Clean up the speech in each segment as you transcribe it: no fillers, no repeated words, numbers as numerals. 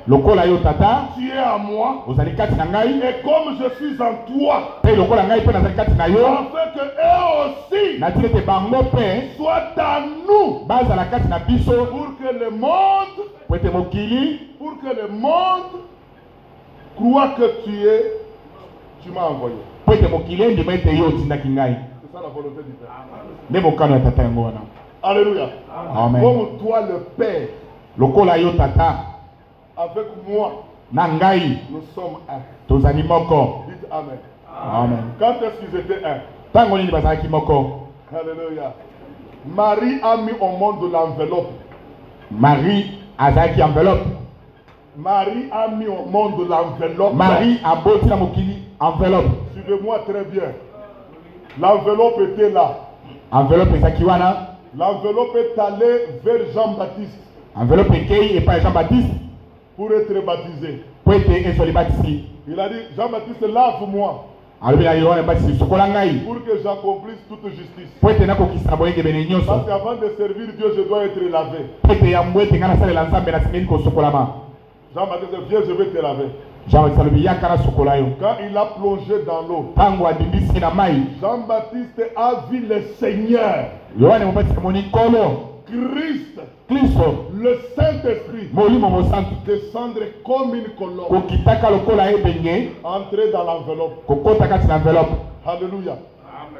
lokola yo tata, tu es à moi, ozali kati na ngai, et comme je suis en toi, pe lokola ngai pe nazali kati na yo, afin que eux aussi natili ete bango pe soient à nous, bazala kati na biso, pour que le monde croit que tu m'as envoyé. po ete mokili endima ete yo otindaki ngai. C'est ça la volonté du Père. Nde mokano ya tata yango wana. Alléluia. Amen. Comme toi le Père, lokola yo tata, avec moi, na ngai nous sommes un. tozali moko. Dites Amen. Amen. Quand est-ce qu'ils étaient un? Tango nini bazalaki moko. Alléluia. Marie a mis au monde de l'enveloppe. Marie azalaki enveloppe. Marie a mis au monde de l'enveloppe. Marie a boti na mokili enveloppe. Suivez-moi très bien. L'enveloppe était là. Enveloppe ezaki wana. L'enveloppe est allée vers Jean-Baptiste. Enveloppe ekei epai Jean-Baptiste pour être baptisé. po ete ezoli batisi. Il a dit, Jean-Baptiste, lave-moi. alobi na yohane batisi sokola ngai. Pour que j'accomplisse toute justice. Po ete nakokisa boyengebene nyonso. Parce qu'avant de servir Dieu, je dois être lavé. Po ete yambo ete ngai nasalela nzambe nasengeli kosokolama. Jean-Baptiste, viens, je vais te laver. Jean-Baptiste alobi yaka nasokola yo. Quand il a plongé dans l'eau, tango adimbisi na mai, Jean-Baptiste a vu le Seigneur, yohane mobatisi amoni nkolo Christ, Kristo, le Saint-Esprit, molimo mosantu descendre comme une colombe, kokitaka lokola ebenge, entrer dans l'enveloppe. kokota kati na enveloppe. Alléluia.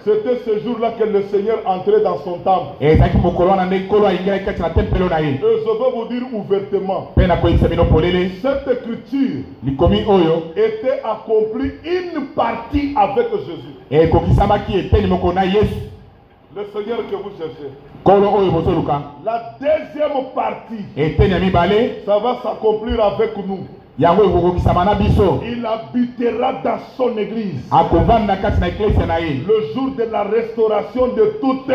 C'était ce jour-là que le Seigneur entrait dans son temple. ezalaki mokolo wana nde nkolo ayingelaki kati na tempelo na ye. Et je veux vous dire ouvertement, mpe nakoyebisa bino polele cette écriture likomi oyo était accomplie une partie avec Jésus. ekokisamaki eteni moko na yesu. Le Seigneur que vous cherchez. nkolo oyo bozoluka La deuxième partie, eteni ya mibale ça va s'accomplir avec nous. yango ekokokisama na biso. Il habitera dans son église akovanda kati na eklesia na ye le jour de la restauration de toutes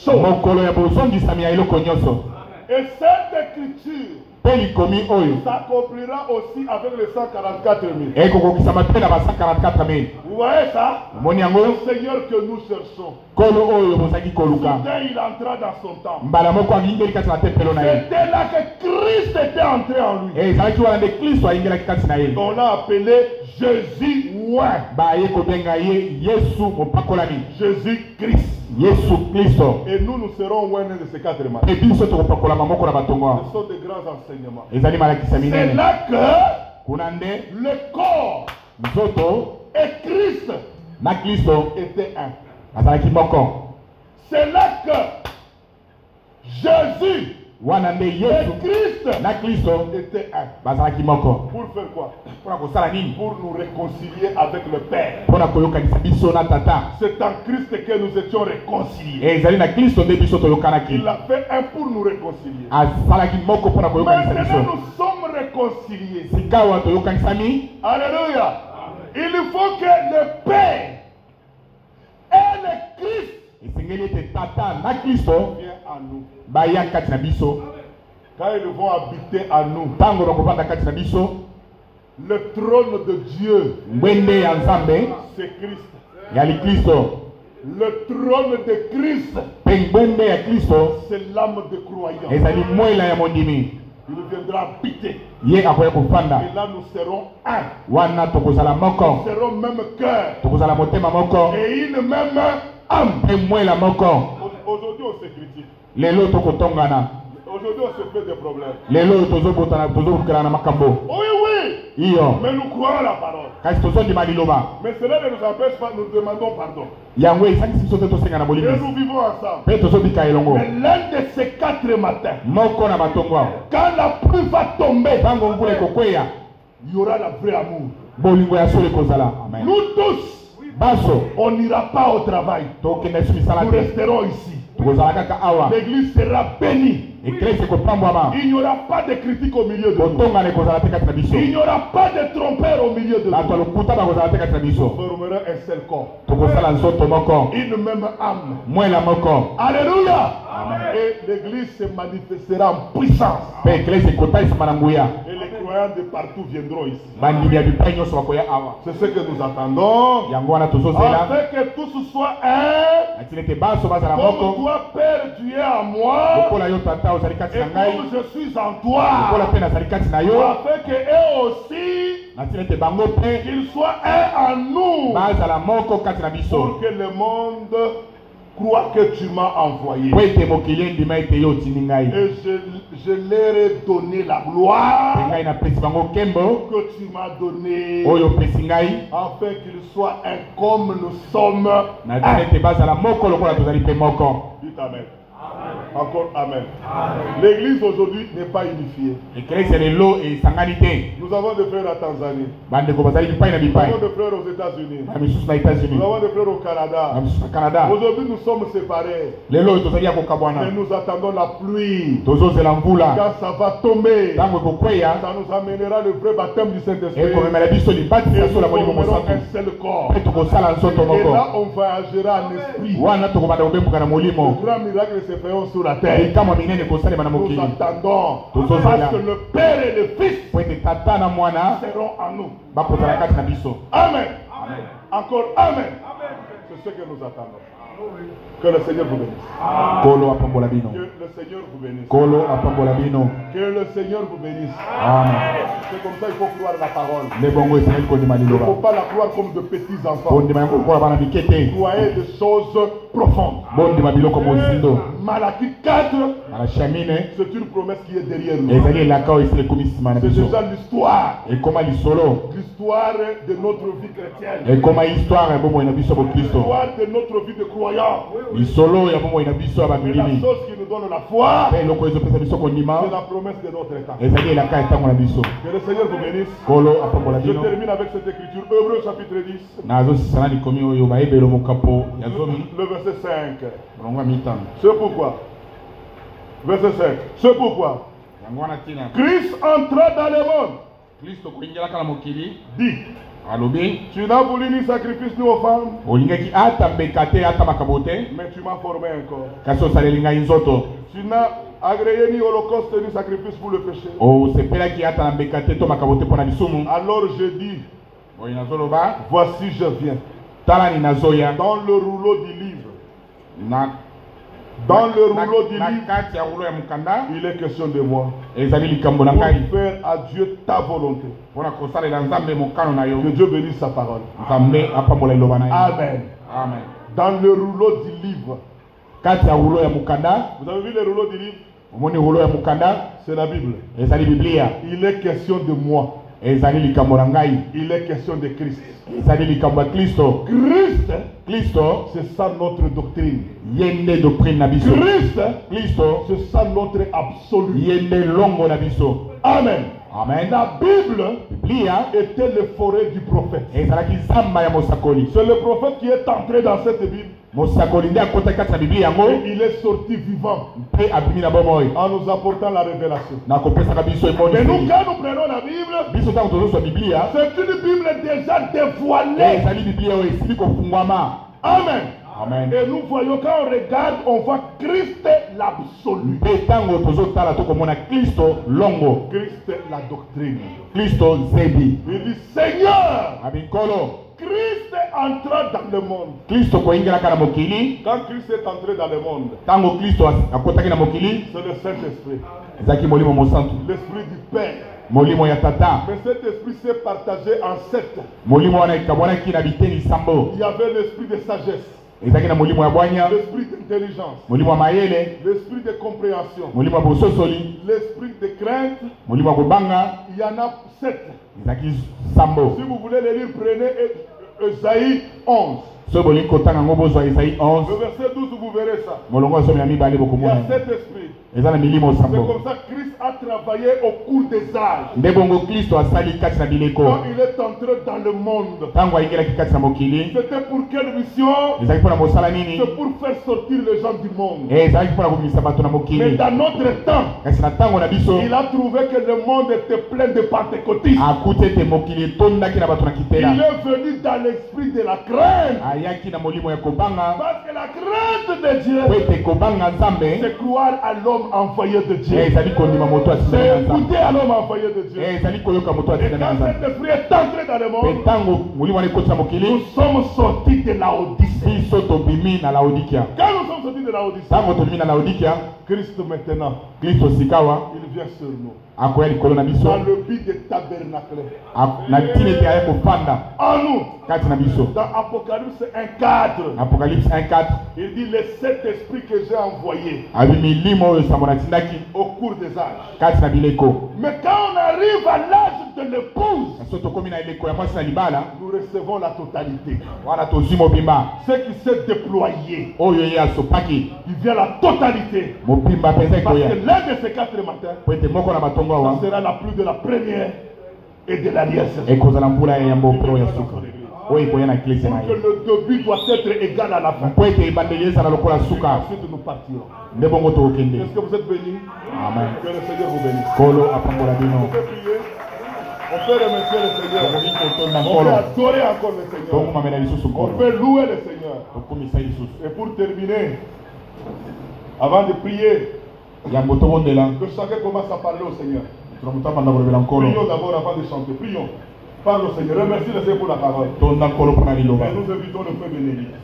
choses. mokolo ya bozongisami ya eloko nyonso. Et cette écriture mpe likomi oyo s'accomplira aussi avec les 144 000. ekokokisama mpe na ba 144 000. Vous voyez ça? omoni yango Le Seigneur que nous cherchons. nkolo oyo bozalaki koluka. Soudain, il entra dans son temple. mbala moko ayingeli kati na tempelo na ye. C'était là que Christ était entré en lui. ezalaki wana nde kristo ayingelaki kati na ye. On l'a appelé Jésus oint. baye kobenga ye yesu mopakolami. Jésus Christ. yesu kristo. Et nous serons oints de ces 4 matins. mpe biso tokopakolama moko na batongo. Ce sont de grands enseignements. ezali malakisa C'est minene. là que kuna nde le corps nzoto et Christ na kristo étaient un. azalaki moko. C'est là que Jésus wana nde et yesu Christ na kristo étaient un. bazalaki moko. Pour faire quoi? mpona kosala nini? Pour nous réconcilier avec le Père. mpona koyokanisa biso na tata. C'est en Christ que nous étions réconciliés. ezali na kristo nde biso toyokanaki. Il a fait un pour nous réconcilier. asalaki moko mpona koyokanisa Maintenant, biso. nous sommes réconciliés. sikawa toyokanisami. Alléluia. Il faut que le Père et le Christ esengeli ete tata na kristo viennent à nous. baya kati na biso. Quand ils vont habiter à nous, ntango bakovanda kati na biso, le trône de Dieu, ngwende ya nzambe c'est Christ. yali kristo. Le trône de Christ, mpe ngwende ya kristo c'est l'âme de croyant. ezali mwela ya mondimi. Il viendra habiter. ye akoya kofanda Et là, nous serons un. wana tokozala Nous moko. serons même cœur. tokozala motema moko Et une même âme. mpe mwela moko. Aujourd'hui, on se critique. lelo tokotongana. Aujourd'hui, on se fait des problèmes. lelo tozobotana tozobukana na makambo Oui, oui. iyo. Mais nous croyons la parole. kasi tozondima liloba Mais cela ne nous empêche pas, nous demandons pardon. yango esangisi biso te tosenga na Et bolimi nous vivons ensemble. mpe tozobika elongo. Mais l'un de ces 4 matins, moko na batongo awo quand la pluie va tomber, ntango mvula ekokweya il y aura la vraie amour. bolingo ya solo ekozala. amen. Nous tous, baso on n'ira pas au travail. tokenda biso misala Nous te resterons ici. tokozala kaka awa. L'église sera bénie. eklesi ekopambwama. Il n'y aura pas de critique au milieu de nous. kotongana ekozala te kati na biso. Il n'y aura pas de trompeur au milieu de bato ya nous. lokuta bakozala te kati na Nous biso. formerons un seul corps. tokosala nzoto moko Une même âme. mwela moko. Alléluia. Et l'église se manifestera en puissance. mpe eklesi ekotalisama na nguya. Et les croyants croyants de partout viendront ici. C'est ce que nous attendons. Afin que tous soient un. Comme toi, Père, tu es en moi. Et comme je suis en toi. Afin que eux aussi, qu'ils soient un en nous. Pour que le monde croit que tu m'as envoyé. Et je leur ai donné la gloire que tu m'as donnée. Afin qu'ils soient un comme nous sommes. Dites Amen. Encore Amen. L'église aujourd'hui n'est pas unifiée. Nous avons des frères à Tanzanie. Nous avons des frères aux États-Unis. Nous avons des frères au Canada. Aujourd'hui nous sommes séparés. Mais nous attendons la pluie. Quand ça va tomber, ça nous amènera le vrai baptême du Saint-Esprit. Et nous formerons un seul corps. Et là on voyagera en esprit. Le grand miracle se feront sur la terre. Nous attendons parce que le Père et le Fils seront en nous. Amen. Encore Amen. C'est ce que nous attendons. Que le Seigneur vous bénisse. Que le Seigneur vous bénisse. Que le Seigneur vous bénisse. C'est comme ça qu'il faut croire la parole. Il ne faut pas la croire comme de petits enfants. Croyez des choses profondes. Malachie 4, c'est une promesse qui est derrière nous. C'est déjà l'histoire. L'histoire de notre vie chrétienne. L'histoire de notre vie de croyant. Et la chose qui nous donne la foi, c'est la promesse de notre état. Que le Seigneur vous bénisse. Je termine avec cette écriture. Hébreux chapitre 10. Le verset 5. C'est pourquoi. Verset 5. C'est pourquoi Christ entra dans le monde. Dit. Tu n'as voulu ni sacrifice ni offrande. Mais tu m'as formé encore. Tu n'as agréé ni holocauste ni sacrifice pour le péché. Alors je dis, voici je viens. Dans le rouleau du livre. Dans le rouleau du livre, il est question de moi. Pour faire à Dieu ta volonté. Que Dieu bénisse sa parole. Amen. Amen. Dans le rouleau du livre. Vous avez vu le rouleau du livre? C'est la Bible. Il est question de moi. Il est question de Christ. Christ, c'est ça notre doctrine. Christ, c'est ça notre absolu. Amen. La Bible était le forêt du prophète. C'est le prophète qui est entré dans cette Bible. Et il est sorti vivant en nous apportant la révélation. Mais nous, quand nous prenons la Bible, c'est une Bible déjà dévoilée. Amen. Et nous voyons, quand on regarde, on voit Christ l'absolu. Christ la doctrine. Il dit Seigneur, Christ entra dans le monde. Quand Christ est entré dans le monde, c'est le Saint-Esprit. L'Esprit du Père. Mais cet esprit s'est partagé en 7. Il y avait l'esprit de sagesse, l'esprit d'intelligence, l'esprit de compréhension, l'esprit de crainte. Il y en a 7. Si vous voulez les lire, prenez Esaïe 11. Le verset 12, vous verrez ça. Il y a 7 esprits. C'est comme ça que Christ a travaillé au cours des âges. Quand il est entré dans le monde, c'était pour quelle mission? C'est pour faire sortir les gens du monde. Mais dans notre temps, il a trouvé que le monde était plein de pentecôtistes. Il est venu dans l'esprit de la crainte. Parce que la crainte de Dieu, c'est croire à l'homme l'homme envoyé de Dieu. C'est écouter à l'homme envoyé de Dieu. Et quand cet esprit est entré dans le monde, nous sommes sortis de Laodicée. Quand nous sommes sortis de Laodicée, Christ maintenant, il vient sur nous. Dans le but de tabernacle. En nous. Dans Apocalypse 1:4. Il dit le Saint-Esprit que j'ai envoyé au cours des âges. Mais quand on arrive à l'âge de l'épouse, nous recevons la totalité. Ce qui s'est déployé, il vient la totalité. Parce que l'un de ces 4 matins, ça sera la pluie de la première et de l'alliance. Pour que le début doit être égal à la fin. Ensuite nous partirons. Est-ce que vous êtes bénis? Amen. Que le Seigneur vous bénisse. On peut prier. On peut remercier le Seigneur. On peut adorer encore le Seigneur. On peut louer le Seigneur. Et pour terminer, avant de prier, que chacun commence à parler au Seigneur. Prions d'abord avant de chanter. Prions. Parle au Seigneur. Remercie le Seigneur pour la parole. Et nous invitons le Père Bénédicte.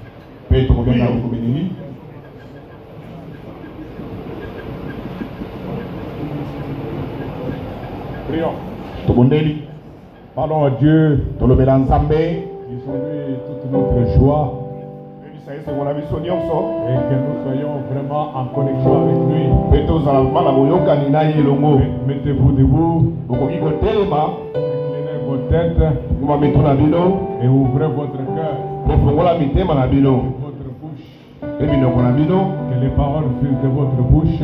Prions. Parlons à Dieu. Disons lui toute notre joie. Et que nous soyons vraiment en connexion avec lui. Mettez-vous debout. Inclinez vos têtes. Et ouvrez votre cœur. Votre bouche. Que les paroles fusent de votre bouche.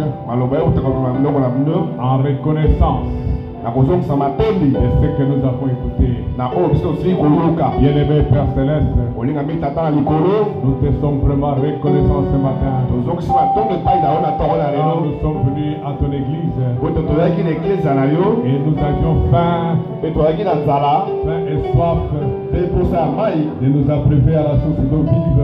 En reconnaissance de ce que nous avons écouté. Bien-aimé Père Céleste, nous te sommes vraiment reconnaissants ce matin. Nous sommes venus à ton église et nous avions faim et soif de nous abreuver à la source d'eau vive.